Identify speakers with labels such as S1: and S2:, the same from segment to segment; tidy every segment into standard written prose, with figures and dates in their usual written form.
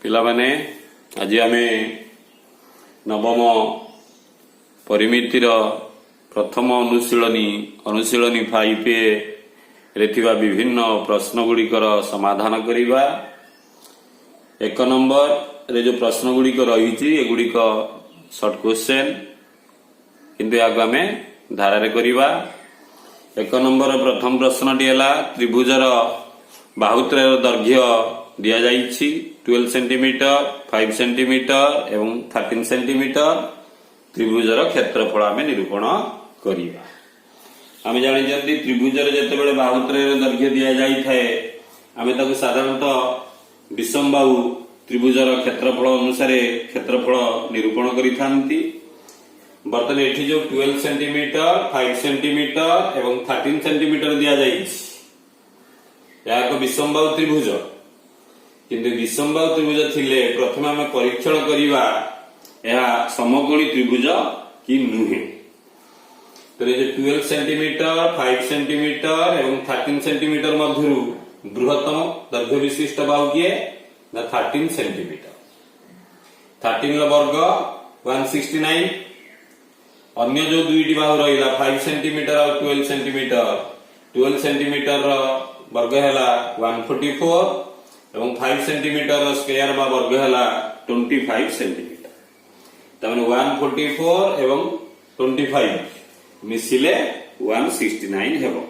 S1: पिलामाने आज आमे नवम परिमितिर प्रथम अनुशीलनी 5A रे थिबा विभिन्न प्रश्न गुड़िकर समाधान करिबा। एक नंबर रे जो प्रश्न गुड़िक रही एगुड़िक शॉर्ट क्वेश्चन किंतु याको आमे धारा रे करिबा। एक नंबर प्रथम प्रश्नटी है त्रिभुजर बाहुत्रय दैर्घ्य दिया जाइछि 12 सेंटीमीटर 5 सेंटीमीटर एवं 13 सेंटीमीटर। त्रिभुजर क्षेत्रफल आमे निरूपण करिबा। आमे जानि त्रिभुजर जेतेबेले बाहुत्रय दैर्घ्य दिया जाई थाए आमे ताकु साधारणतः विषमबाहु त्रिभुजर क्षेत्रफल अनुसार क्षेत्रफल निरूपण करिथांती। बर्तमान एठी जो 12 सेंटीमीटर 5 सेंटीमीटर एवं 13 सेंटीमीटर दिया जाइछि या एक विषमबाहु त्रिभुज किंतु विषमबाहु त्रिभुज थिले प्रथम आमे परीक्षण करिबा या समकोणी त्रिभुज कि नुहे। तो ये 12 सेंटीमीटर 5 सेंटीमीटर एवं 13 सेंटीमीटर मध्यरु बृहत्तम दैर्घ्य विशिष्ट बाहु किए ना 13 सेंटीमीटर। 13 वर्ग 169। अन्य जो दुईटी बाहु रहिला 5 सेंटीमीटर और 12 सेंटीमीटर 12 सेंटीमीटर वर्ग हैला 144 एवं 5 सेंटीमीटर स्क्वायर बा वर्ग हैला 25 सेंटीमीटर। तमने 144 एवं 25 मिसिले 169 हेबो।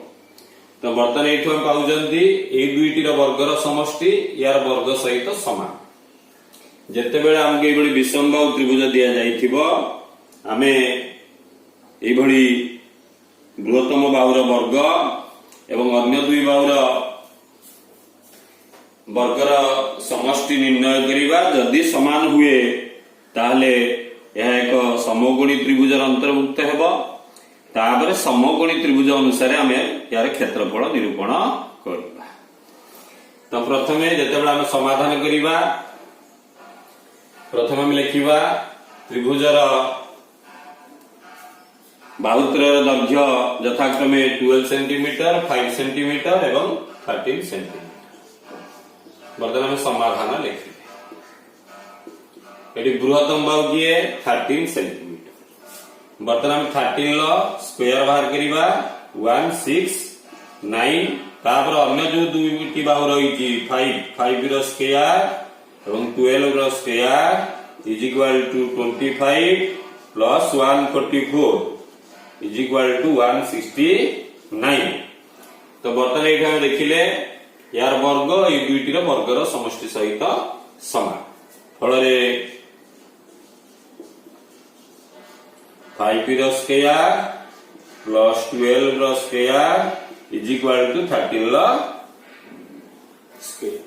S1: तो बर्तमान एठो हम पाउजंती ए दुईटी रो वर्गर समष्टि यार वर्ग सहित समान। जेतेबेले हमके एबडी विषमबाहु त्रिभुज दिया जाइथिबो आमे एभली बृहत्तम बाहुर वर्ग एवं अन्य दुई बाहुर वर्गर समष्टि निर्णय करिबा। जदि समान हुए ताहले यह एक समकोणी त्रिभुजर अंतर्भुक्त हेबो। तापर समकोणी त्रिभुज अनुसार आमे यार क्षेत्रफल निरूपण करिबा। तो प्रथमे जेतेबेले आमे समाधान करिबा प्रथमे हम लिखिबा त्रिभुजर बाहुत्रय दैर्घ्य यथाक्रमे 12 सेंटीमीटर 5 सेंटीमीटर एवं 13 सेंटीमीटर। बर्तमान समाधान लिखिबे। एटी बृहत्तम बाहु किए 13 सेंटीमीटर। बर्तमान 13 लो स्क्वायर बाहर करिबा 169। तापर अन्य जो दुईटी बाहु रही 5 रो स्क्वायर एवं 12 रो square is equal to 25 plus 144 is equal to 169। तो बर्तमान एठी हम देखिले यार वर्ग ए दुईटी रो वर्गर समष्टि सहित समान। फल रे 5 रो स्क्वायर प्लस 12 रो स्क्वायर इज इक्वल टू 13 रो स्क्वायर।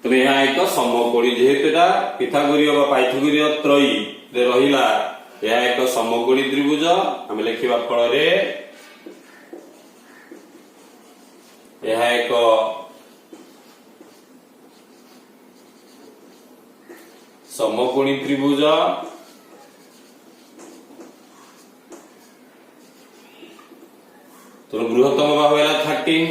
S1: तो यहाँ एक समकोणी जेहेतु एटा पिथागोरीय बा पाइथागोरीय त्रयी रे रहिला यह एक समकोणी त्रिभुज। हम लिखिबा फल रे यह एक समकोणी त्रिभुज। तो बृहत्तम बाहु है 13।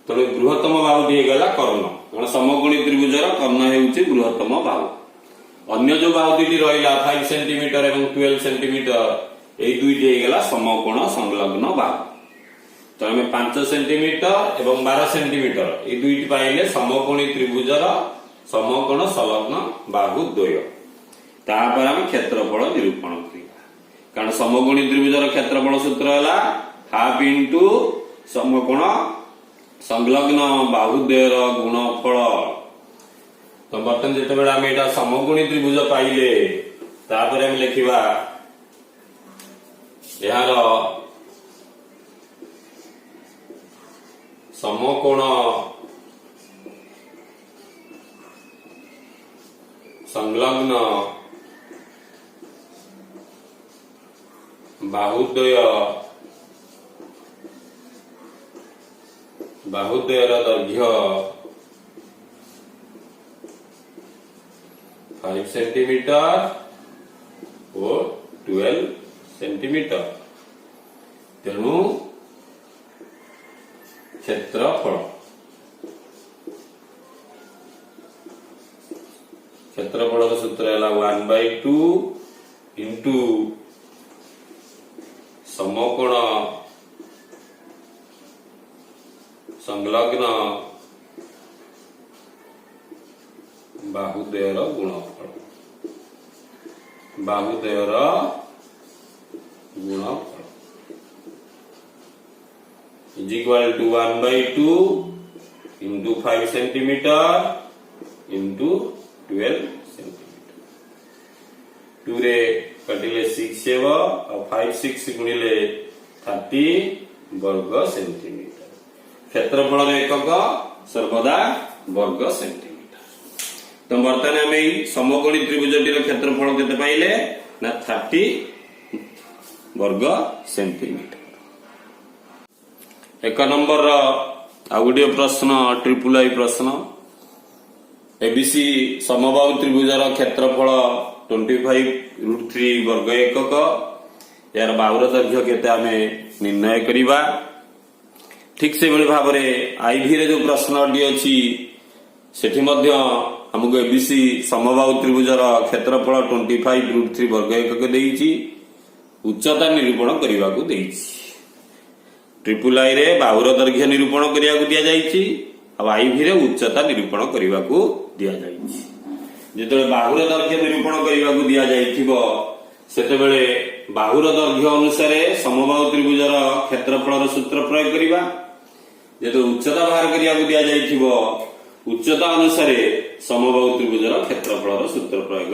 S1: तो बृहत्तम बाहु दिए गला कर्ण कारण समकोणी त्रिभुजर कर्ण हेउची बृहत्तम बाहु। अन्य जो बाहु दुईटी रहिला 5 सेंटीमीटर एवं 12 सेंटीमीटर ए दुईटी हेगला समकोण संलग्न बाहु। तो हमें 5 सेंटीमीटर एवं 12 सेंटीमीटर ए दुईटी पाइले समकोणी त्रिभुजर समकोण संलग्न बाहु द्वय। तापर हम क्षेत्रफल निरूपण करिबा कारण समकोणी त्रिभुजर क्षेत्रफल सूत्र हैला हाफ इनटू समकोण संलग्न बाहु द्वयर गुणफल। तो बर्तमान जेतेबेले आमे एटा समकोणी त्रिभुज पाइले तापर हम लिखिबा यार समकोण संलग्न बाहुद्वयर दैर्घ्य 5 सेंटीमीटर और 12 सेंटीमीटर। तेणु क्षेत्रफल क्षेत्रफल सूत्र है 1/2 इंटू समकोण संलग्न बाहुद्वयर गुणफल is equal to 1/2 into 5 centimetre into 12 centimetre 2 रे कटिले 6 7 और 5 6 गुणिले 30 वर्ग सेंटीमीटर क्षेत्रफल एकक सर्वदा वर्ग सेंटीमीटर। तो बर्तमान आम समकोणी त्रिभुजटीर क्षेत्रफल केते पाइले ना 30 वर्ग सेंटीमीटर। एक नंबर आ गोटे प्रश्न ट्रिपल आई प्रश्न एबीसी समबाहु त्रिभुजर क्षेत्रफल 25√3 वर्ग एकक यार बाहुर दैर्घ्य केते आमे निर्णय करिबा। ठीक से बड़ी भाव में आईवी रे जो प्रश्नटी अच्छी सेठी मध्य हमको एबीसी समबाहु त्रिभुजर क्षेत्रफल 25√3 वर्ग एकक देइछि उच्चता निरूपण करने को देइछि। ट्रिपल आई रे बाहुर दैर्घ्य निरूपण करने को दिया जाइछि और आईवी रे उच्चता निरूपण करने को दिया जाइछि। जेतबे बाहुर दैर्घ्य निरूपण करने को दिया जाइथिबो सेतेबेले बाहुर दैर्घ्य अनुसार समबाहु त्रिभुजर क्षेत्रफल सूत्र प्रयोग करिबा। जेतो उच्चता बाहर करने को दिया जाइथिबो उच्चता अनुसार समबाहु त्रिभुजर क्षेत्रफल सूत्र प्रयोग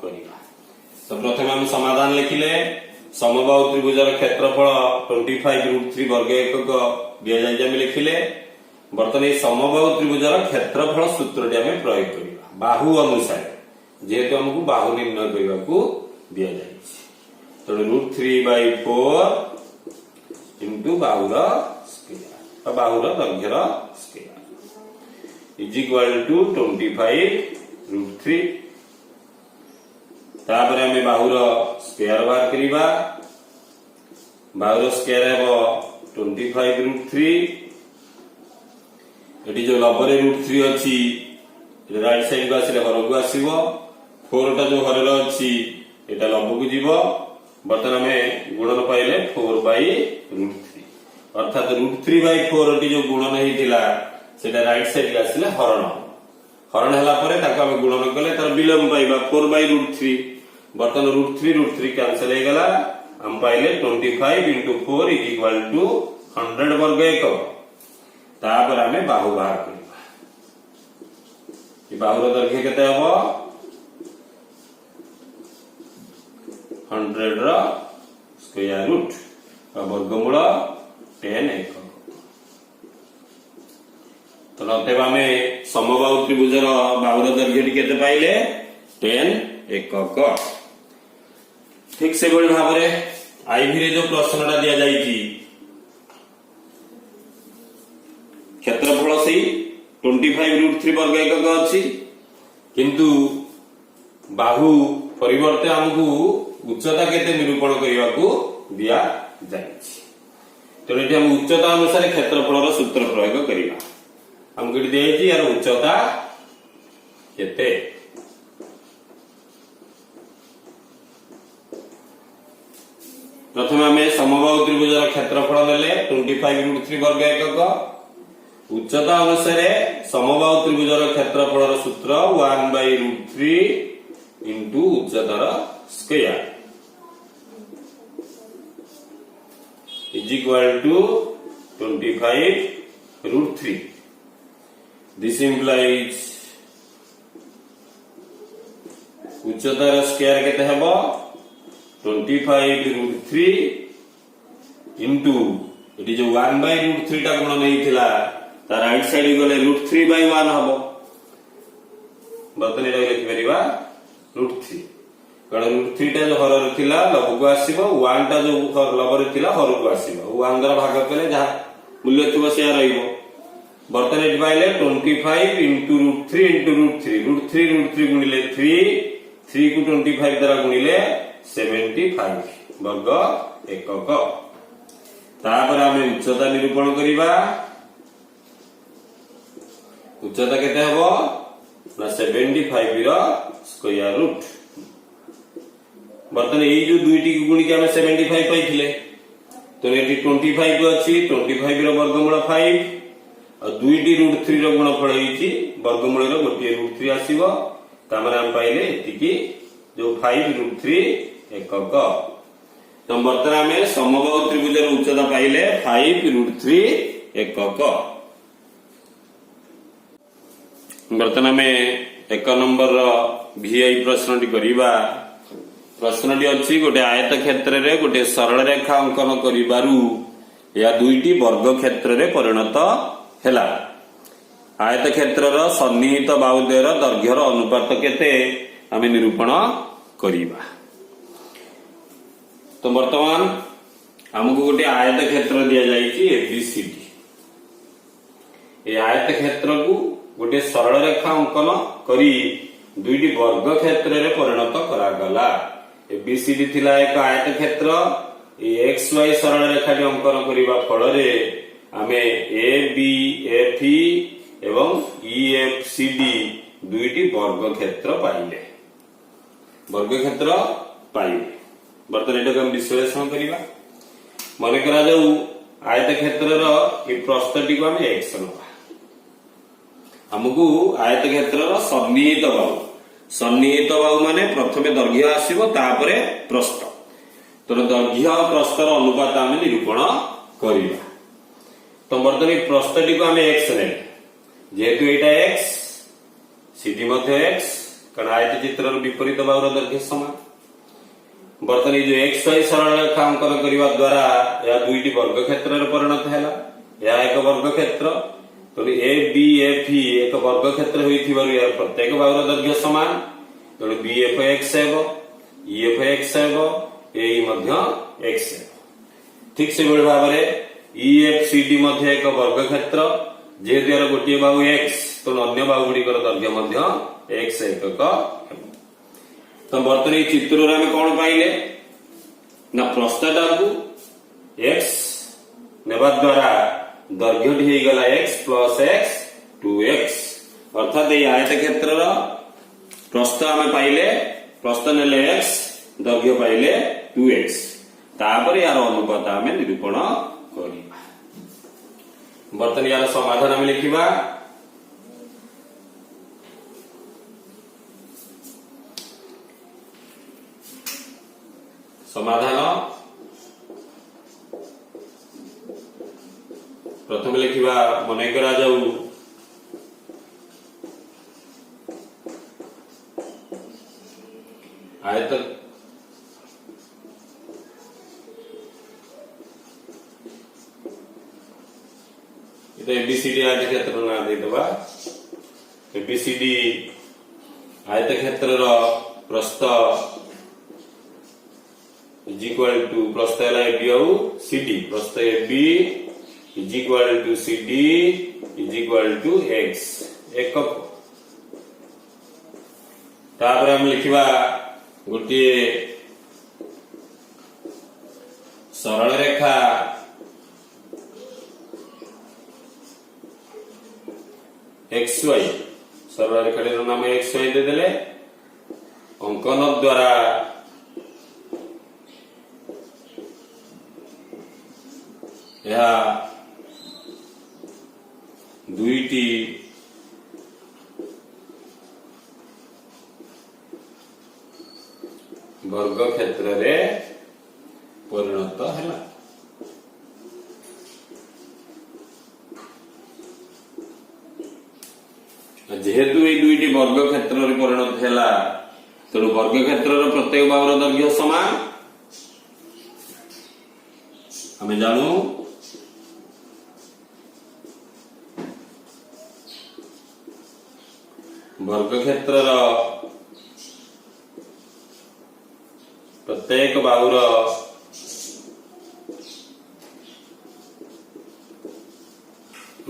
S1: करिबा। तो प्रथम हम समाधान लिखिले समबाहु त्रिभुजर क्षेत्रफल 25√3 वर्ग एकक दिया जाय जे लिखिले। वर्तमान समबाहु त्रिभुजर क्षेत्रफल सूत्रटी हम प्रयोग करिबा बाहु अनुसार जेहेतु हमको बाहु निर्णय करने को दिया जाइछि। तो √3/4 इंटू बाहुर स्क्वायर बाहुर दैर्घ्यर स्क्वायर इज इक्वल टू 25√3। तापर हमें बाहुर स्क्वायर बाहर करिबा। बाहुर स्क्वायर हेबो 25√3 एटी जो लबरे √3 अछि राइट साइड को आसिले हर को आसीबो 4 टा जो हर अछि एटा लब को जीवो। बर्तमान में गुणन पाइले 4/√3 अर्थात √3/4 टी जो गुणन हेतिला सेटा राइट साइड के आसिले हरण हला परे ताको हम गुणन कले तार विलोम पाइबा 4/√3। बर्तमान √3 कैंसिल हो गला हम पाइले 25 * 4 = 100 वर्ग एकक। तापर हमें बाहु बाहर करिबा। ई बाहुर दैर्घ्य केते हबो 100 ର स्क्वायर रूट वर्गमूल 10 एकक। तो नतेबा हमें समबाहु त्रिभुजर बाहुर दैर्घ्य केते पाइले 10 एकक। ठीक से बड़ी भाव में आईवी रे जो प्रश्नटा दिया जाइछि क्षेत्रफल से 25√3 वर्ग एकक अछि किंतु बाहु परिवर्ते हमकु उच्चता केते निरूपण करने को दिया जाइछि। तो ये हम उच्चता अनुसार क्षेत्रफल सूत्र प्रयोग करिबा। हमको दिया जाइछि यार उच्चता केते। प्रथम हमें समबाहु त्रिभुजर क्षेत्रफल नेले 25√3 वर्ग एकक। उच्चता अनुसार समबाहु त्रिभुजर क्षेत्रफल सूत्र 1/√3 इंटू उच्चतार square is equal to 25√3. This implies उच्चतार स्क्वायर केते हेबो 25√3 इंटू एटी जो 1/√3 टा गुण नैथिला ता राइट साइड गले √3/1 हबो। बर्तन एटा लिखि परिबा √3 कारण √3 टा जो हर थिला लब को आसीबो 1 टा जो लब रे थिला हर को आसीबो 1 द्वारा भाग कले जहा मूल्य थिबो से रहइबो। बर्तन एटी पाइले 25 इंटू √3 इंटू √3 गुणिले 3 को 25 द्वारा गुणिले 75 वर्ग एकक। तापर हमें उच्चता निरूपण करिबा। उच्चता केते हबो ना 75 रो स्क्वायर रूट। बर्तमान ये जो दुईटी गुणिक आम 75 पाई तो ये 25 अच्छी 25 वर्गमूल 5 और दुईटी √3 गुणफल होती वर्गमूल गोटे √3 आसो आम पाइले ये जो 5√3 एकक। तो बर्तमान आम समबाहु त्रिभुज उच्चता पाइले 5√3 एकक। बर्तमान आम 1 नंबर VI प्रश्न करवा। प्रश्नटी अच्छी गोटे आयत क्षेत्र में गोटे सरल रेखा अंकन करिबारु या दुईटी वर्ग क्षेत्र में परिणत हैला। आयत क्षेत्र सन्निहित बाहुद्वयर दैर्घ्यर अनुपात केते आम निरूपण करिबा। तो वर्तमान हमको गोटे आयत क्षेत्र दिया जाइए ABCD। ये आयत क्षेत्र को गोटे सरल रेखा अंकन करी दुईटी वर्ग क्षेत्र में परिणत करागला। ABCD थिला एक आयत क्षेत्र XY सरल रेखा अंकन करने फल आमे ABFE एवं EFCD दुईटी वर्ग क्षेत्र पाइले वर्ग क्षेत्र पाइले। बर्तमान ये विश्लेषण करवा। मन करा जाऊ आयत क्षेत्र प्रस्थटी को आम X नवा। हमको आयत क्षेत्र सन्निहित बाहु माने प्रथमे दैर्घ्य आसीबो तापरे प्रस्थ। तो दैर्घ्य और प्रस्थर अनुपात आम निरूपण करिबा। तो बर्तमान प्रस्थटी को आम X ने जेहेतु एटा X CD मध्य X कारण आयत चित्र विपरीत बाहुर दैर्घ्य समान। बर्तमान जो XY सरल रेखा अंकन करने द्वारा यह दुईटी वर्ग क्षेत्र में परिणत है। यह एक वर्ग क्षेत्र तो ABFE एक वर्ग क्षेत्र होइथिबारु प्रत्येक बाहुर दैर्घ्य समान तेणु BFX EFX X। ठीक से भाव में EFCD मध्य एक वर्ग क्षेत्र जेहेतु यार गोटे बाहु X तो अन्य बाहु गुड़िकर दैर्घ्य X एकक। तो बर्तमान चित्र आम कौन पाइले ना प्रस्थटा को X नेबा द्वारा दैर्घ्यटी गला X + X 2X अर्थात ये आयत क्षेत्र प्रस्थ आम पाइले प्रस्थ नेले X दैर्घ्य पाइले 2X तापर यार अनुपात आम निरूपण करिबा। बर्तमान यार समाधान आम लिखिबा। समाधान प्रथम लिखिबा। मन करा जाऊ आयत ABCD आयत क्षेत्र ना देदबा। ABCD आयत क्षेत्र प्रस्थ इज इक्वल टू प्रस्थ है AB और CD प्रस्थ AB is equal to CD is equal to X एकक। तापर हम लिखिबा गोटे सरल रेखा XY सरल रेखा नाम XY दे देले अंकन द्वारा यह दुईटी वर्ग क्षेत्र रे परिणत है। जेहेतु ये दुईटी वर्ग क्षेत्र रे परिणत है तेणु वर्ग क्षेत्र प्रत्येक बाहुर दैर्घ्य समान हमें जानू। वर्ग क्षेत्र प्रत्येक बाहुर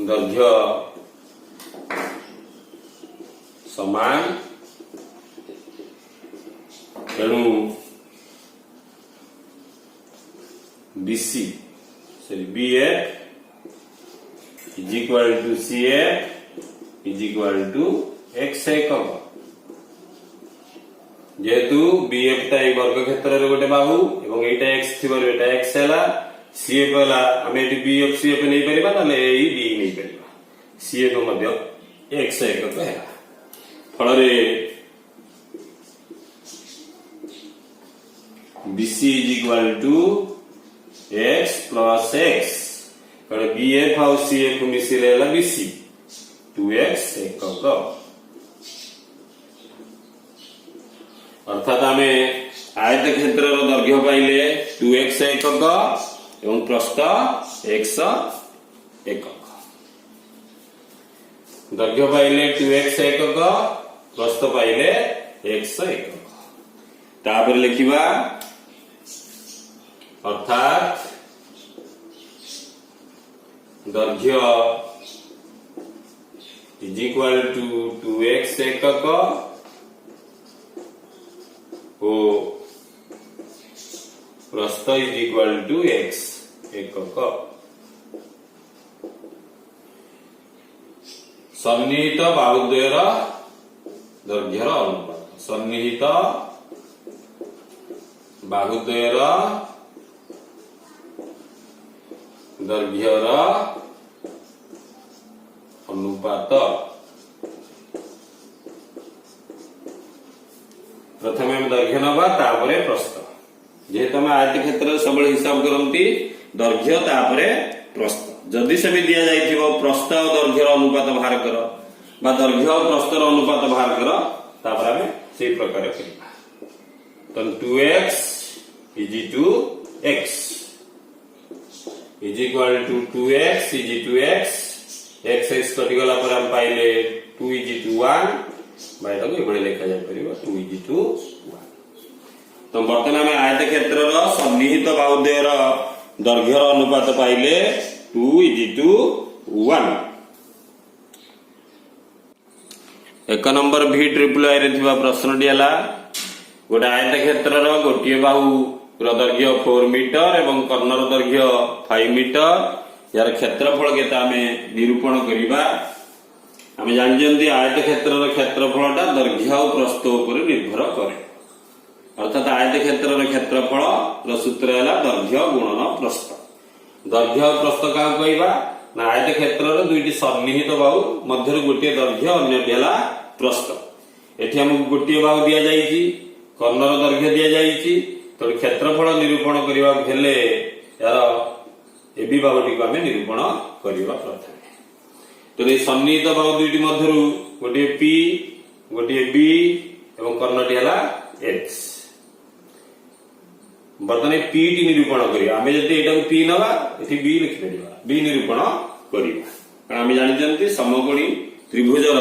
S1: दैर्घ्य समान तेणु BF is equal to CF is equal to X एकक। जेहेतु बीएफ टा वर्ग क्षेत्र रे गोटे बाहु एवं एटा एक्स थिबार एटा एक्स हैला सीएफ हैला हम एटी बीएफ सीएफ नै परिबा ना ए बी नै परिबा सीएफ मध्य एक्स एकक हैला फल रे BC is equal to x plus x कारण बीएफ और सीएफ मिसिले हैला बीसी 2x एकक अर्थात आम आयत क्षेत्र दैर्घ्य पाइले 2x एकक एवं प्रस्थ x एकक दैर्घ्य पाइले 2x एकक प्रस्थ पाइले x एकक तापर लिखिबा अर्थात दैर्घ्य इज इक्वल टू 2x एकक ओ प्रस्थ इज इक्वल टू x एकक सन्निहित बाहुद्वयर दैर्घ्यर अनुपात सन्निहित बाहुद्वयर दैर्घ्यर अनुपात प्रथम हम दैर्घ्य नवा तापरे प्रस्थ जेहेतु हम आयत क्षेत्र सब हिसाब करती दैर्घ्य तापरे प्रस्थ जदि से भी दिया जाइथिबो प्रस्थ और दैर्घ्यर अनुपात बाहर कर बा दैर्घ्य और प्रस्थर अनुपात बाहर कर तापर हम से प्रकार करिबा तो 2x is two x is equal to 2x is two x x कटि गला पर हम पाइले 2 इज टू 1 बायटा को एबळे लेखा जाय परिबा 2 इज टू 1 तो वर्तमान में आयत क्षेत्र रो सन्निहित बाहुद्वयर दैर्घ्यर अनुपात पाइले 2 इज टू 1 एक नंबर भी ट्रिपल आई रे थिबा प्रश्न दियाला गोटे आयत क्षेत्र रो गोटिए बाहु रो दैर्घ्य 4 मीटर एवं कर्णर दैर्घ्य 5 मीटर यार क्षेत्रफल केता हमें निरूपण करिबा आम जानते आयत क्षेत्र क्षेत्रफलटा दैर्घ्य और प्रस्थ उपर निर्भर करे अर्थात आयत क्षेत्र क्षेत्रफल सूत्र है दैर्घ्य गुणन प्रस्थ दैर्घ्य और प्रस्थ क्या कहवा ना आयत क्षेत्र दुईटी सन्निहित बाहु मध्य गोटे दैर्घ्य अन्य प्रस्थ एठी हमको गोटे बाहु दि जाइए कर्णर दैर्घ्य दि जाइए तो क्षेत्रफल निरूपण करने यार ए बाहुटी को आम निरूपण करवा प्रथम तो ये सन्निहित बाहु दुईटी मध्य गोटे P गोटे B एवं कर्णटी है H बर्तमान P टी निरूपण करिया आमे जति एटा P नबा एठी B लिखि देबा B निरूपण करिया कारण आमे जानि समकोणी त्रिभुजर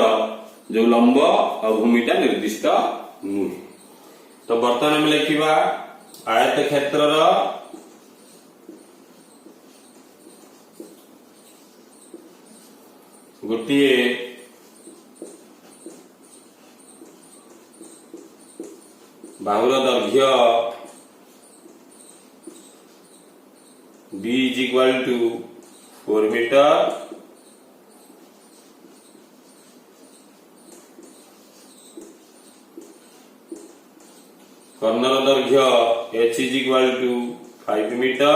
S1: जो लंब और भूमिटा निर्दिष्ट नुहे तो बर्तमान आमे लिखिबा आयत क्षेत्रर गोटे बाहुर दैर्घ्य B is equal to 4 metre कर्णर दैर्घ्य H is equal to 5 metre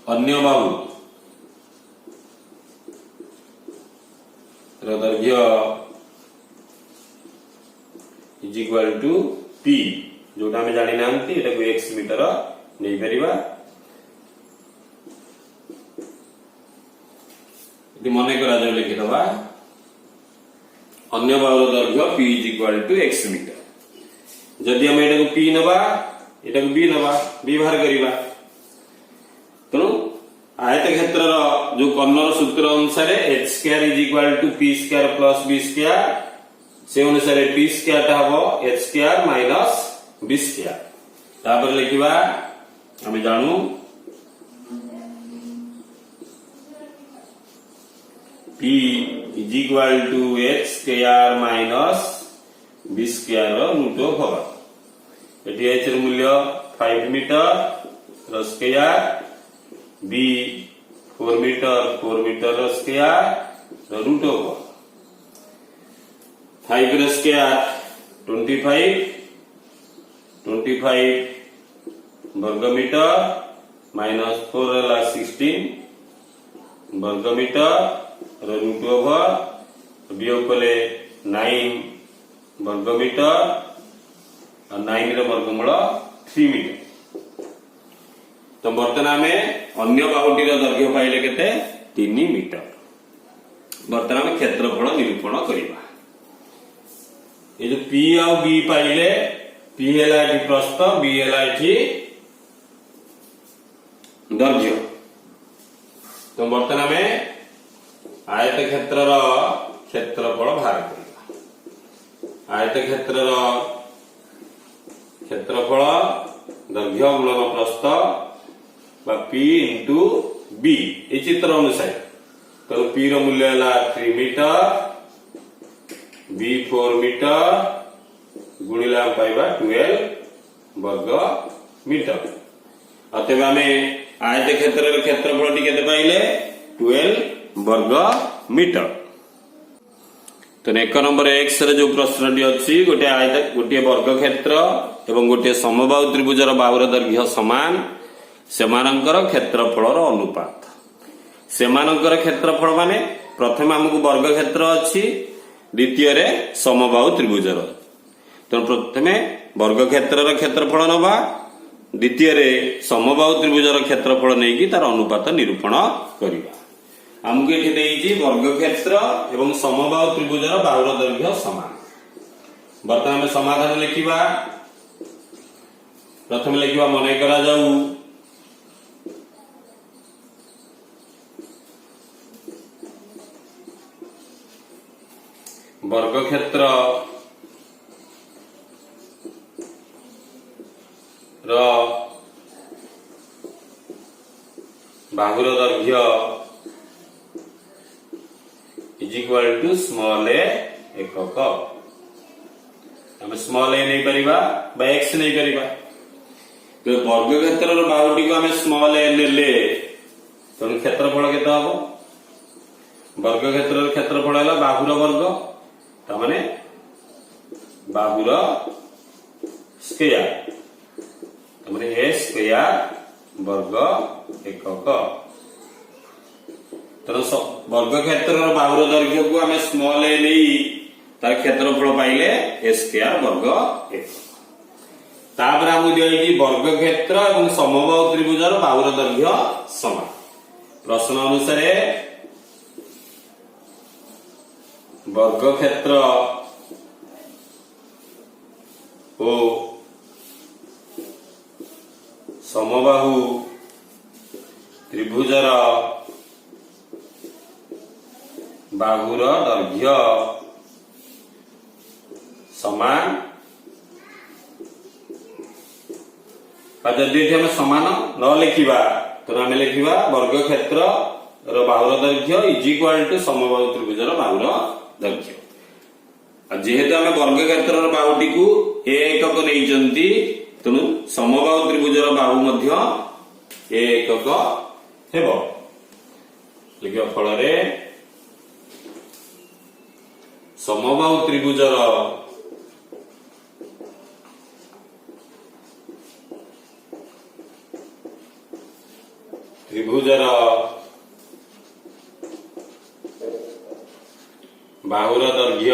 S1: अन्य बाहु दैर्घ्य इज इक्वल टू P जोटा हमें जानी नांती एटा को x मीटर नहीं परिबा यदि मने करा जाय लिखि दबा अन्य बाहुर दैर्घ्य P is equal to x metre जदि हम एटा को P नबा एटा को B नबा B बाहर करिबा तो आयत क्षेत्र जो कर्णर सूत्र अनुसार h square is equal to p square plus b square से अनुसार p स्क्वायर टा हबो h square minus b square तापर लिखिबा हम जानू p is equal to h square minus b square root of हबा एटी h र मूल्य 5 मीटर र square B 4 metre square root of 5 square 25 वर्ग मीटर माइनस 4 है 16 वर्ग मीटर रूट ओवर वियोग कले 9 वर्ग मीटर और 9 रे वर्गमूल 3 मीटर। तो बर्तमान आम अन्य बाहुटीर दैर्घ्य पाइले केते 3 मीटर। बर्तमान आम क्षेत्रफल निरूपण करवा। ये जो पी आ बी पाइले पी है प्रस्थ बी है दैर्घ्य। तो बर्तमान आम आयत क्षेत्र क्षेत्रफल बाहर करवा। आयत क्षेत्र क्षेत्रफल दैर्घ्य गुणन प्रस्थ पी इंटू बी ये चित्र अनुसार। तो पी रो मूल्य है 3 मीटर बी 4 मीटर गुणिले हम पाइबा 12 वर्ग मीटर। अतएव आम आयत क्षेत्र क्षेत्रफल केते पाइले 12 वर्ग मीटर। तो 1 नंबर एक्स रे जो प्रश्नटी अच्छी गोटे आयत गोटे वर्ग क्षेत्र एवं गोटे समबाहु त्रिभुजर बाहुर दैर्घ्य समान सेमानंकर क्षेत्रफलर अनुपात। सेमानंकर क्षेत्रफल माने प्रथम हमको वर्ग क्षेत्र अच्छी द्वितीय रे समबाहु त्रिभुजर। तो प्रथमे वर्ग क्षेत्रर क्षेत्रफल नबा द्वितीय रे समबाहु त्रिभुजर क्षेत्रफल नहीं कि तार अनुपात निरूपण करिबा। हमको एठी देइछि वर्ग क्षेत्र एवं समबाहु त्रिभुजर बाहुर दैर्घ्य समान। वर्तमान में समाधान लिखिबा। प्रथम लिखिबा मने करा जाऊ वर्ग क्षेत्र बाहुर दैर्घ्य इज इक्वल टू स्मॉल ए एकक। हम स्मॉल ए नहीं परिबा बा एक्स नहीं परिबा। तो वर्ग क्षेत्र बाहुटी को हम स्मॉल ए ले तो क्षेत्रफल केते हबो वर्ग क्षेत्र क्षेत्रफल है बाहुर वर्ग तामाने बाहुर स्क्वायर तामाने ए स्क्वायर वर्ग एकक। तो वर्ग क्षेत्र बाहुर दैर्घ्य को आम स्मॉल ए नहीं तार क्षेत्रफल पाइले ए स्क्वायर वर्ग एकक। तापर हमको दिया वर्ग क्षेत्र और समबाहु त्रिभुजर बाहुर दैर्घ्य समान। प्रश्न अनुसार वर्ग क्षेत्र ओ समबाहु त्रिभुजर बाहुर दैर्घ्य समान। जदि हम समान न लिखा तो आम लिखा वर्ग क्षेत्र बाहुर दैर्घ्य इज इक्वल टू समबाहु त्रिभुजर बाहुर दैर्घ्य। जेहेतु आम वर्ग क्षेत्र बाहुटी को एकक नहीं तेणु समबाहु त्रिभुजर बाहु एकक हेब। लिख फल समबाहु त्रिभुजर बाहुर दैर्घ्य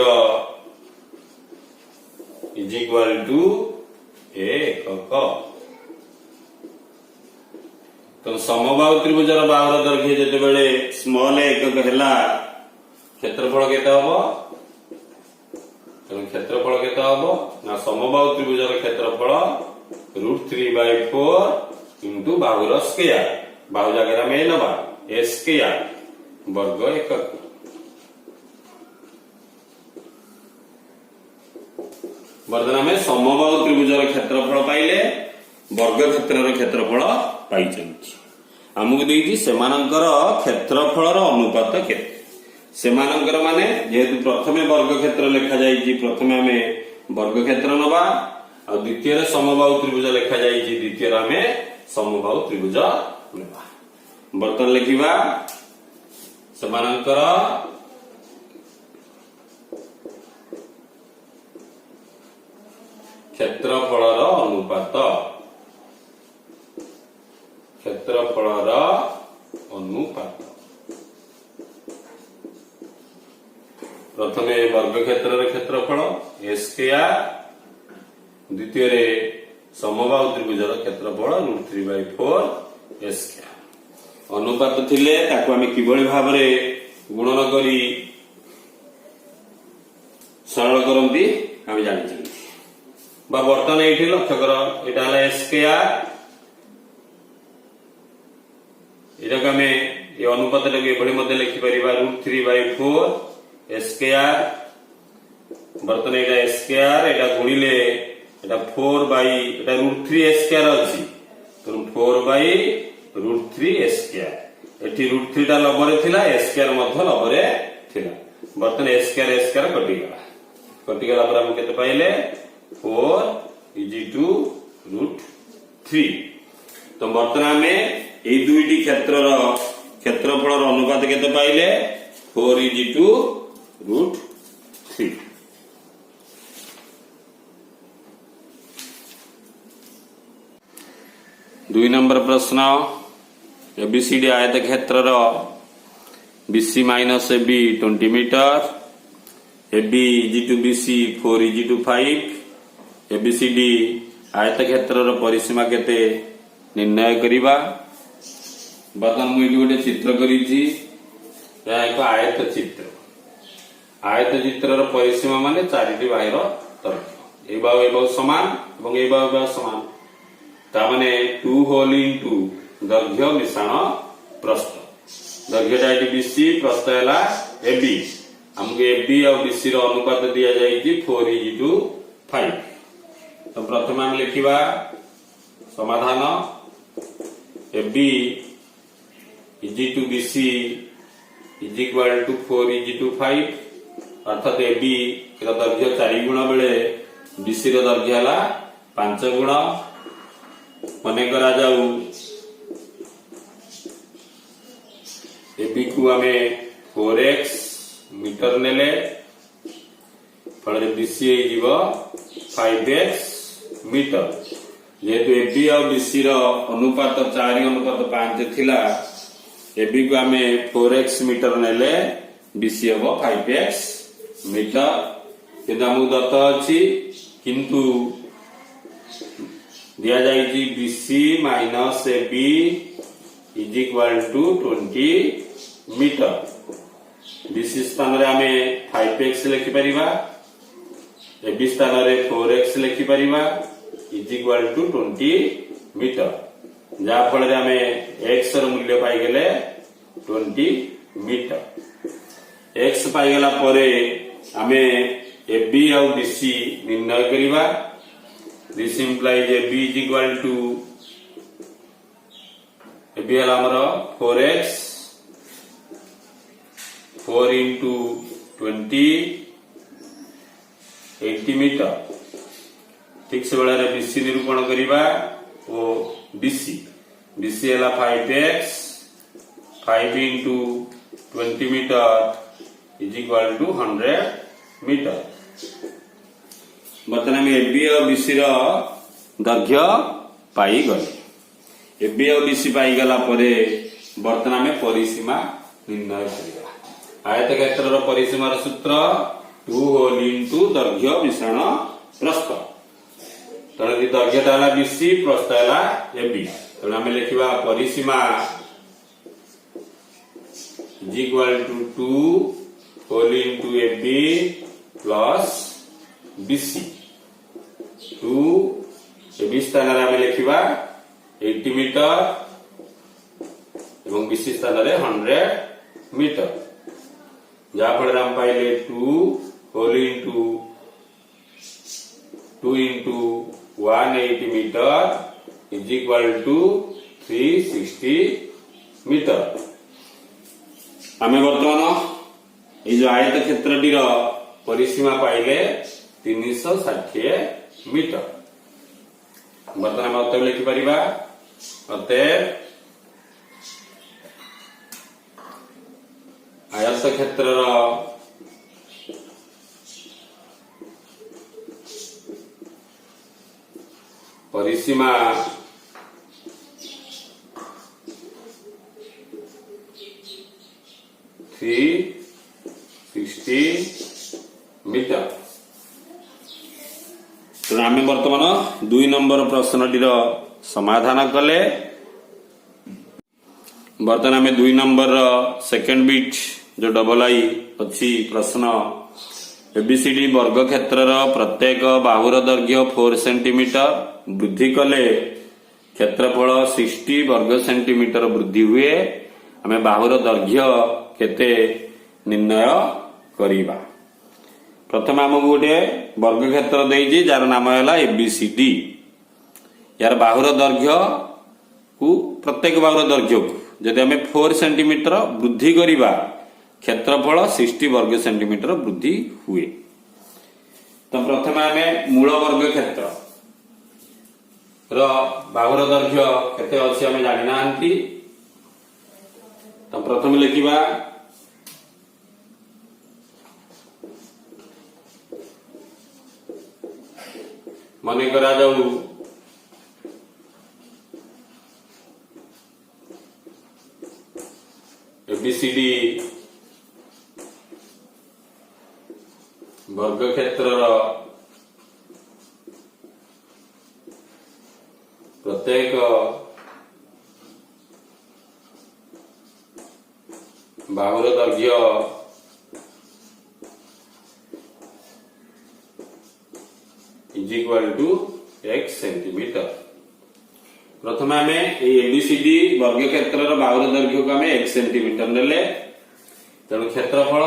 S1: इज इक्वल टू एकक। तो समबाहु त्रिभुजर बाहुर दैर्घ्य जेतेबेले स्मॉल एकक हैला क्षेत्रफल केते हबो क्षेत्रफल केते हबो ना समबाहु त्रिभुजर क्षेत्रफल √3/4 इंटू बाहुर स्क्वायर बाहु जगह में नबा ए स्क्वायर वर्ग एकक। वर्तमान में समबाहु त्रिभुजर क्षेत्रफल पाइले वर्ग क्षेत्रर क्षेत्रफल पाइछन्ति। हमकु देइछि सेमानंकर क्षेत्रफलर अनुपात केते। सेमानंकर माने जेहेतु प्रथमे वर्ग क्षेत्र लिखा जाइछि प्रथमे आमे वर्ग क्षेत्र नबा और द्वितीय रे समबाहु त्रिभुज लिखा जाइछि द्वितीय रे आमे समबाहु त्रिभुज नबा। वर्तमान लिखिबा सेमानंकर क्षेत्रफलर अनुपात क्षेत्रफलर अनुपात प्रथमे वर्ग क्षेत्र क्षेत्रफल s स्क्वायर द्वितीय समबाहु त्रिभुजर क्षेत्रफल √3/4 s स्क्वायर अनुपात थिले ताको आमे किबळी भाबरे गुणन करी सरल करंती आमे जानि छी बा वर्तमान एठी लक्ष्य कर एटा हला s स्क्वायर एटा आमे ए अनुपात लगे एभଳି मध्ये लिखि परिबा √3/4 s स्क्वायर वर्तमान एटा s स्क्वायर एटा गुणिले एटा 4/एटा √3 s स्क्वायर अछि तो 4/√3 s स्क्वायर एठी √3 टा लबरे थिला s स्क्वायर मध्ये लबरे थिला वर्तमान s स्क्वायर कटि गला पर हम केते पाइले 4 √3 तो वर्तमान में ए दुईटी क्षेत्रर क्षेत्रफलर अनुपात केते पाइले 4 √3 2 नंबर प्रश्न एबीसीडी आयत क्षेत्रर BC minus AB 20 metre AB BC 4 5 ABCD आयत क्षेत्रर परिसीमा केते निर्णय करिबा बर्तमान मु गोटे चित्र करिछि या एक आयत चित्रर परिसीमा माने चारिटी बाहिर तर्क ए बाहु समान एवं ए बाहु समान ता माने 2 होल इनटू दैर्घ्य मिश्रण प्रस्थ दैर्घ्यटा एटी BC प्रस्थ हैला AB हमके AB और BC रो अनुपात दिया जाईची 4:5 तो प्रथम हम लिखिबा समाधान AB BC = 4:5 अर्थात AB रो दैर्घ्य 4 गुण बेले BC रो दैर्घ्य हैला 5 गुण मने करा जाऊ AB को हमें 4x मीटर नेले फल BC जीव 5x मीटर जेहेतु AB और BC रो अनुपात 4:5 थिला AB को हमें 4x मीटर नेले BC हबो 5x मीटर किंतु हमु दत्त अछि किंतु दिया जाईची BC minus AB = 20 metre BC स्थान रे हमें 5x लिखि परिबा AB स्थान रे 4x लिखि परिबा = 20 मीटर जा फल रे हमें x र मूल्य पाई गेले 20 मीटर x पाई गेला परे हमें AB और BC निर्णय करिबा This implies AB AB हला हमरो 4x 4 into 20 80 मीटर ठीक से बेला रे BC निरूपण करिबा ओ BC हला 5x 5 into 20 मीटर = 100 मीटर वर्तमान में AB और BC रो दैर्घ्य पाई गले AB और BC पाई गला परे वर्तमान में परिसीमा निर्णय करिबा आयत क्षेत्रर परिसीमार सूत्र 2 होल इनटू दैर्घ्य मिश्रण प्रस्थ तणे दैर्घ्यटा हला BC प्रस्थ हला AB तणे हम लिखिबा परिसीमा = 2 whole into AB plus BC 2 AB स्थान रे हम लिखिबा 80 मीटर एवं BC स्थान रे 100 मीटर जा फल हम पाइले 2 whole into 2 into 180 metre = 360 metre हमें वर्तमान ये जो आयत क्षेत्रटी रो परिसीमा पाइले 360 मीटर वर्तमान अतएव लिखि परिबा अतएव आयत क्षेत्रर सीमा 360 मीटर। तेणु आम बर्तमान 2 नंबर प्रश्नटीर समाधान कले। बर्तमान आम 2 नंबर सेकेंड बीट जो डबल आई अच्छी प्रश्न एबीसीडी वर्ग क्षेत्र प्रत्येक बाहुर दैर्घ्य 4 सेंटीमीटर वृद्धि कले क्षेत्रफल 60 वर्ग सेंटीमीटर वृद्धि हुए। आम बाहुर दैर्घ्य केते निर्णय करिबा। प्रथम आमको गोटे वर्ग क्षेत्र देइछि जार नाम है एबीसीडी। यार बाहुर दैर्घ्य को प्रत्येक बाहुर दैर्घ्य को जदि आम 4 सेंटीमीटर वृद्धि करिबा क्षेत्रफल 60 वर्ग सेंटीमीटर वृद्धि हुए। तो प्रथम आम मूल वर्ग क्षेत्र बाहुर दैर्घ्य केते अछि आम जानि नांती। तो प्रथम लिखिबा मने करा जाऊ एबीसीडी वर्ग क्षेत्र प्रत्येक बाहुर दैर्घ्य is equal to x centimetre. प्रथम आम एबीसीडी वर्ग क्षेत्र बाहुर दैर्घ्य को आम x सेंटीमीटर नेले। तेणु क्षेत्रफल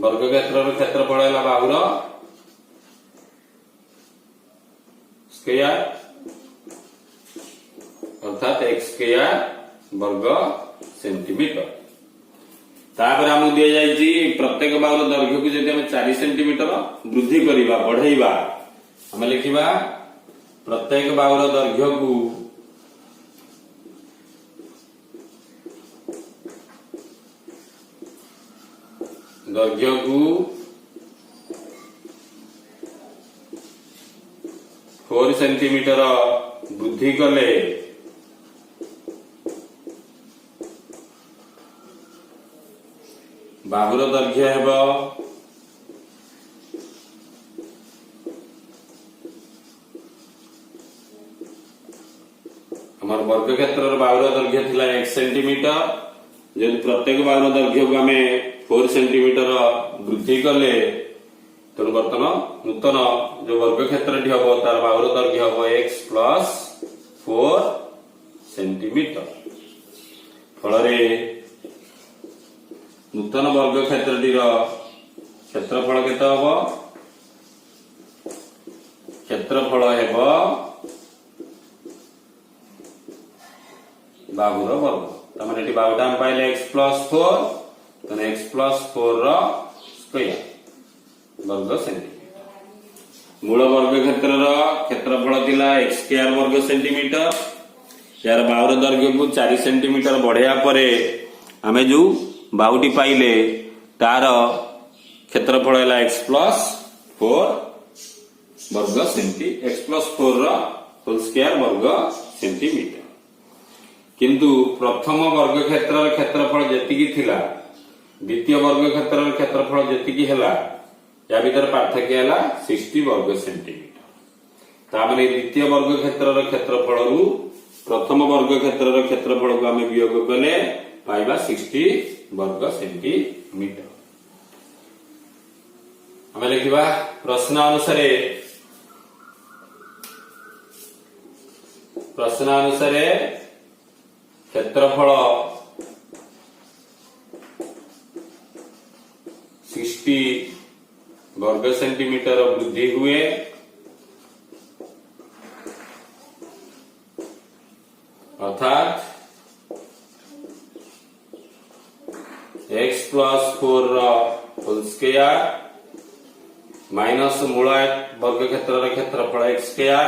S1: वर्ग क्षेत्र क्षेत्रफल है बाहुर स्क्वायर अर्थात x स्क्वायर वर्ग सेंटीमीटर। तापर आमको दि जाइए प्रत्येक बाहुर दैर्घ्य को जब 4 सेंटीमीटर वृद्धि करिबा बढ़ाइबा आम लिखिबा प्रत्येक बाहुर दैर्घ्य को दैर्घ्य को 4 सेंटीमीटर वृद्धि कले बाहुर दैर्घ्य हेब हमर वर्ग क्षेत्र बाहुर दैर्घ्य थिला 1 सेंटीमीटर। जब प्रत्येक बाहुर दैर्घ्य को आम 4 सेंटीमीटर वृद्धि कले तेणु बर्तमान नूतन जो वर्ग क्षेत्र हम तार बाहुर दैर्घ्य हम x प्लस 4 सेंटीमीटर। फल नूतन वर्ग क्षेत्रटीर क्षेत्रफल केते हबो क्षेत्रफल हेबो बाहुर वर्ग तमाने एटी बाहुटा हम पाइले x प्लस 4 तने x प्लस 4 रो स्क्वायर वर्ग सेंटीमीटर। मूल वर्ग क्षेत्र क्षेत्रफल थिला x स्क्वायर वर्ग सेंटीमीटर। यार बाहुर दैर्घ्य को 4 सेंटीमीटर बढ़ाया परे आमे जो बाहुटी पाइले तार क्षेत्रफल है x प्लस 4 वर्ग सेंटी x प्लस 4 रो होल स्क्वायर वर्ग सेंटीमीटर। किंतु प्रथम वर्ग क्षेत्र क्षेत्रफल जेतिकी थिला द्वितीय वर्ग क्षेत्र क्षेत्रफल जेतिकी हला या भीतर पार्थक्य हला 60 वर्ग सेंटीमीटर। तामाने द्वितीय वर्ग क्षेत्र क्षेत्रफल रु प्रथम वर्ग क्षेत्र क्षेत्रफल को आम वियोग कले पाइबा 60 वर्ग सेंटीमीटर। आम लिखा प्रश्नानुसार क्षेत्रफल 60 वर्ग सेंटीमीटर वृद्धि हुए। अर्थात x plus 4 whole square minus मूल वर्ग क्षेत्र क्षेत्रफल x square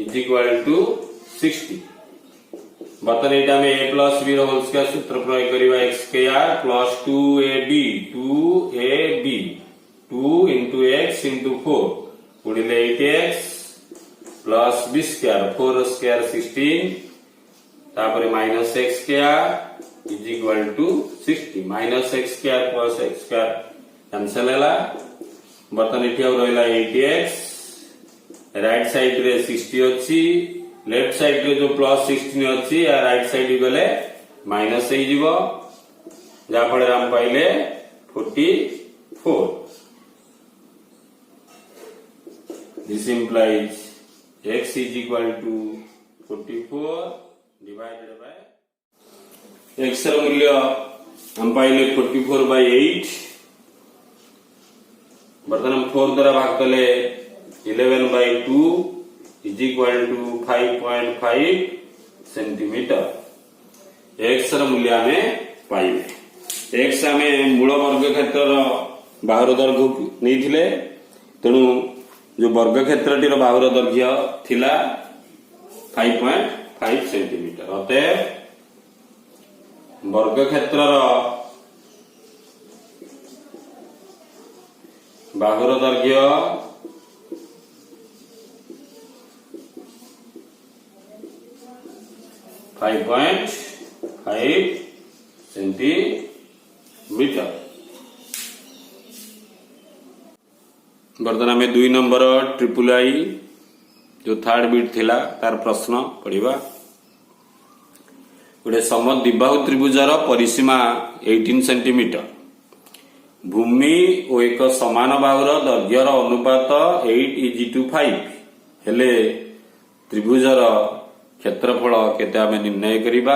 S1: is equal to 60। बर्तन ये आम a plus b whole square सूत्र प्रयोग करिबा x square plus 2ab 2 into x into 4 गुणिले 8x plus b square 4 square 16 तापर minus x square is equal to 60 minus x square plus x square cancel हैला बर्तन एठी अब रहला 8x राइट साइड रे 60 अछि लेफ्ट साइड रे जो प्लस 16 अछि या राइट साइड गले माइनस हे जीवो जा फळे हम पाइले 44 this implies x is equal to 44 divided by x ର मूल्य हम पाइले 44 by 8 बर्तन हम 4 द्वारा भाग कले 11 by 2 is equal to 5.5 centimetre x ର मूल्य हमें पाइले x हमें मूल वर्ग क्षेत्र बाहुर दैर्घ्य नहीं तेणु जो वर्ग क्षेत्रटीर बाहुर दैर्घ्य थिला 5.5 सेंटीमीटर अतएव वर्ग क्षेत्रर बाहुर दैर्घ्य 5.5 सेंटीमीटर बर्तमान में 2 नंबर ट्रिपल आई जो थर्ड बिट थिला तार प्रश्न पढ़िबा गोटे समद्विबाहु त्रिभुजार परिसीमा 18 सेंटीमीटर भूमि और एक समान बाहुर दैर्घ्यर अनुपात 8:5 हेले त्रिभुजार क्षेत्रफल केते आमे निर्णय करिबा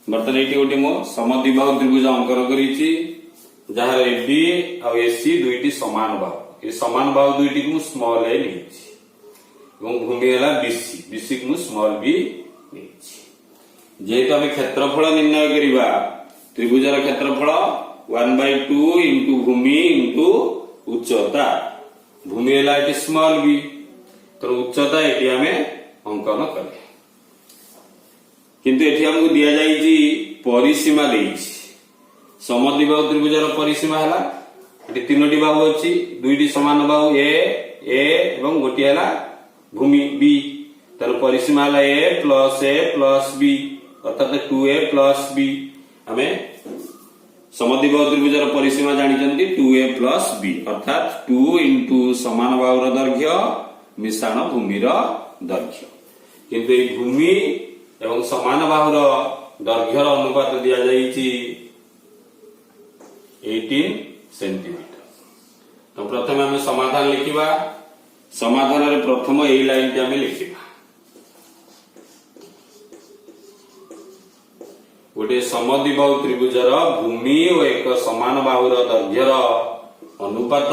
S1: बर्तमान एटी गोटे मो समद्विबाहु त्रिभुज अंकन करिछि जहां एबी और एसी दुईटी समान बाहु ये समान बाहु दुईटी को स्मॉल ए लेछि एवं भूमि हला बीसी बीसी को स्मॉल बी लेछि जेहेतु हम क्षेत्रफल निर्णय करिबा त्रिभुजर क्षेत्रफल 1/2 इनटू भूमि इनटू उच्चता भूमि हला एटी स्मॉल बी तो उच्चता एटी हमें अंकन कले किंतु एटी हमको दिया जाईची परिसीमा देईची समद्विबाहु त्रिभुजार परिसीमा हला एटी तीनोटी बाहु अछि दुईटी समान बाहु ए एवं गोटी हला भूमि बी तर परिसीमा हला ए प्लस बी अर्थात 2a प्लस बी हमें समद्विबाहु त्रिभुजार परिसीमा जानि जंती 2a प्लस बी अर्थात 2 इनटू समान बाहुर दैर्घ्य मिश्रण भूमिर दैर्घ्य किंतु ए भूमि एवं समान बाहुर दैर्घ्यर अनुपात दिया जाईची 18 सेंटीमीटर तो प्रथम हमें समाधान लिखिबा समाधान रे प्रथम एई लाइन के हमें लिखिबा गोटे समद्विबाहु त्रिभुजर भूमि और एक समान बाहुर दैर्घ्यर अनुपात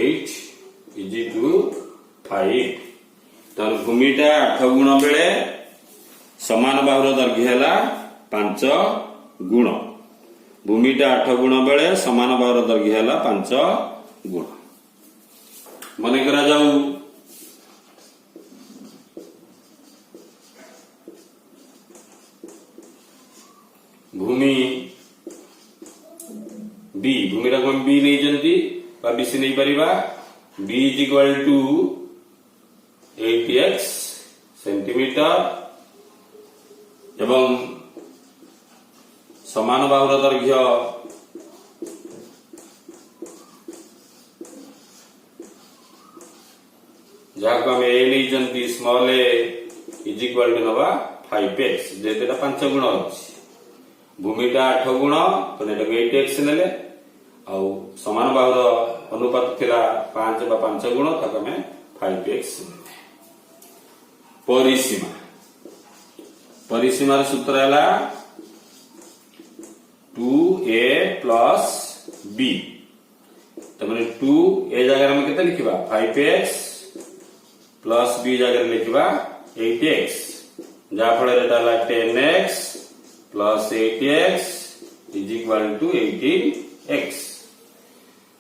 S1: 8:5 तर भूमिटा 8 गुण बेले समान बाहुर दैर्घ्य हला 5 गुण भूमिटा 8 गुण बेले समान बाहुर दैर्घ्य हला 5 गुण मन करा जाऊ भूमि बी भूमिटा को बी नहीं जंती बा बीसी नहीं परिबा B is equal to 8x centimetre एवं समान बाहुर दैर्घ्य जहाँ को ए नहीं जंती small A is equal to नवा 5x जेतेटा 5 गुण अछि भूमिटा 8 गुण तो नेटा 8x नेले आ समान बाहुर अनुपात थिला 5 बा 5 गुण तक में 5x परिसीमा परिसीमार सूत्र हैला 2a प्लस b तमने 2 ए जगह में केते लिखिबा 5x प्लस b जगह लिखिबा 8x जा फळे रेटा ला 10x plus 8x is equal to 18x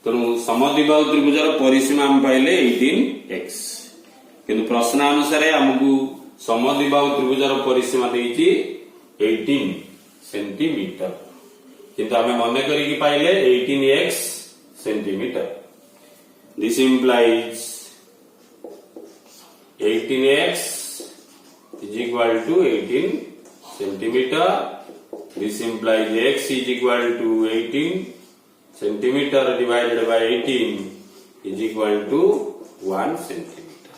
S1: तो समद्विबाहु त्रिभुजार परिसीमा हम पाइले 18x किंतु प्रश्न अनुसार हमकु समद्विबाहु त्रिभुजार परिसीमा देइची 18 सेंटीमीटर किंतु हमें मन करी पाइले 18x centimetre. This implies 18x is equal to 18 centimeter. This implies x is equal to 18 centimeter divided by 18 is equal to 1 centimeter.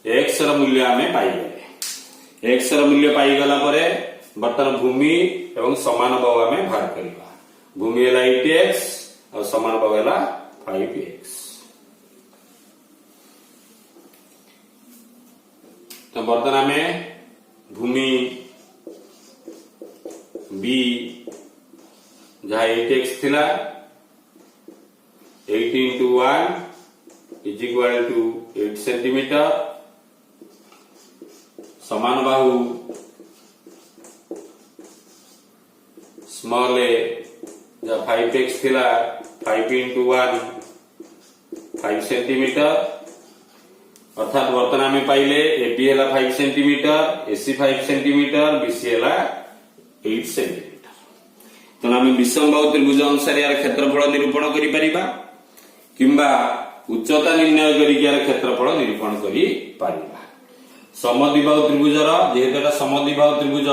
S1: x ର मूल्य आमे पाइगले. x ର मूल्य पाइगला परे बर्तन भूमि एवं समान बाहु आमे बाहर करिबा. भूमि हैला 8x और समान बाहु हैला 5x. तो बर्तन में भूमि B जहाँ 8x थिला 8 into 1 is equal to 8 centimeter. समान बाहु स्मॉल a जहाँ 5x थिला 5 into 1 5 centimeter. अर्थात बर्तन में पाइले एबी है 5 सेंटीमीटर, एसी 5 सेंटीमीटर, बीसी है 8 सेंटीमीटर. तो आम विषम बाहु त्रिभुज अनुसार यार क्षेत्रफल निरूपण करि परिबा किंबा उच्चता निर्णय करिक यार क्षेत्रफल निरूपण करि परिबा. समद्विबाहु त्रिभुजर जेहेतु एटा समद्विबाहु त्रिभुज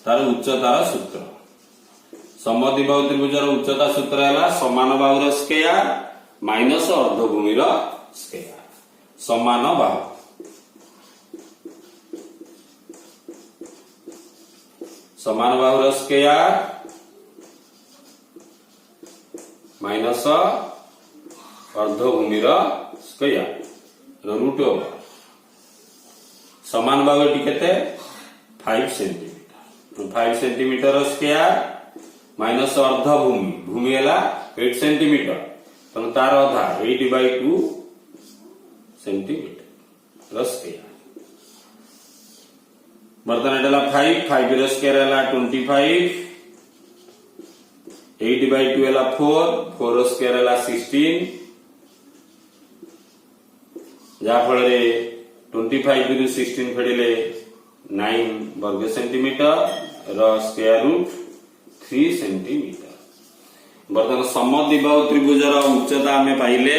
S1: तार उच्चतार सूत्र. समद्विबाहु त्रिभुजर उच्चता सूत्र है समान बाहुर स्क्वायर माइनस अर्धभूमिर स्क्वायर. समान बाहु समान बाहुर स्क्वायर माइनस अर्धभूमिर स्क्वायर रूट ओवर. समान बाहु केते 5 सेंटीमीटर. 5 सेंटीमीटर स्क्वायर माइनस अर्धभूमि भूमि है 8 सेंटीमीटर. तो तार अधा 8/2 सेंटीमीटर स्क्वायर. बर्तन एटा 5 रो स्क्वायर है 25. 8/2 है 4 रो स्क्वायर है 16. जहाँ फल 25 रु 16 फेडिले 9 वर्ग सेंटीमीटर रो स्क्वायर रूट 3 सेंटीमीटर. बर्तन समद्विबाहु त्रिभुजर उच्चता आमे पाइले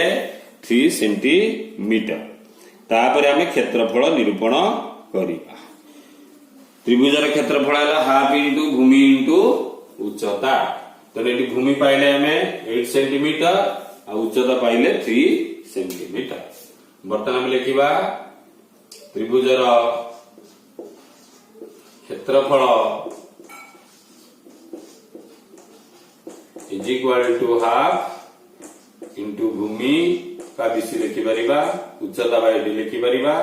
S1: 3 सेंटीमीटर. तापर आमे क्षेत्रफल निरूपण करिबा. त्रिभुजर क्षेत्रफल है हाफ इंटू भूमि इंटू उच्चता. तो ये भूमि पाइले आमे 8 सेंटीमीटर और उच्चता पाइले 3 सेंटीमीटर. बर्तन आमे लिखिबा त्रिभुजर क्षेत्रफल is equal to half into भूमि का बीसी लिखि परिबा. उच्चता बाय डी लिखि परिबा.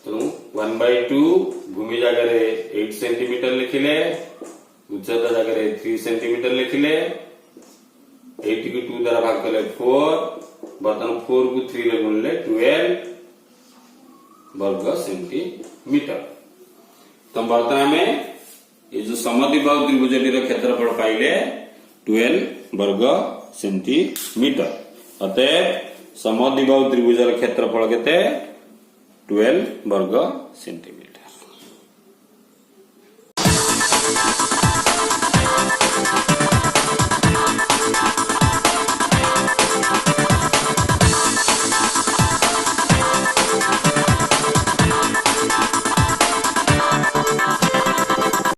S1: तो 1/2 भूमि जगह 8 सेंटीमीटर लिखिले, उच्चता जगह 3 सेंटीमीटर लिखिले. 8 को 2 द्वारा भाग कले 4. बर्तन 4 को 3 रे गुणले 12 वर्ग सेंटीमीटर. तो बर्तन में ये जो समद्विबाहु त्रिभुजटीर क्षेत्रफल पाइले 12 वर्ग सेंटीमीटर. अतएव समद्विबाहु त्रिभुजर क्षेत्रफल केते 12 वर्ग सेंटीमीटर.